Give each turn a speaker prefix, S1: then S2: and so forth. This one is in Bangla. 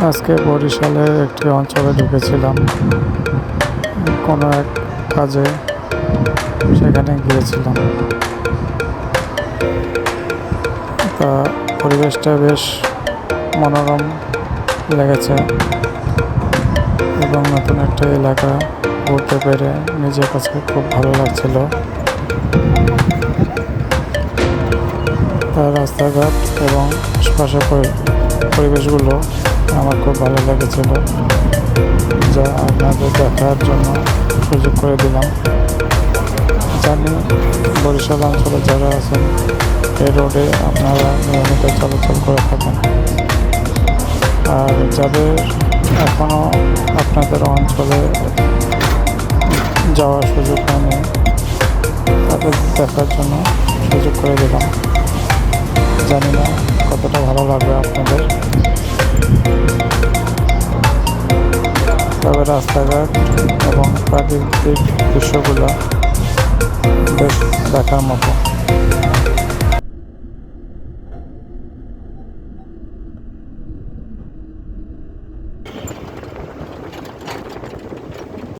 S1: আজকে বরিশালের একটি অঞ্চলে ঢুকেছিলাম কোনো এক কাজে, সেখানে গিয়েছিলাম। তা পরিবেশটা বেশ মনোরম লেগেছে এবং নতুন একটা এলাকা ঘুরতে পেরে নিজের কাছে খুব ভালো লাগছিল। তার রাস্তাঘাট এবং আশপাশের পরিবেশগুলো আমার খুব ভালো লেগেছিল, যা আপনাদের দেখার জন্য সুযোগ করে দিলাম। জানি বরিশাল অঞ্চলে যারা আছেন এই রোডে আপনারা নিয়মিত চলাচল করে থাকেন, আর যাদের এখনও আপনাদের অঞ্চলে যাওয়ার সুযোগ হয়নি তাদের দেখার জন্য সুযোগ করে দিলাম। জানি না কতটা ভালো লাগবে আপনাদের, তবে রাস্তাঘাট এবং প্রাকৃতিক দৃশ্যগুলো বেশ দেখার মতো।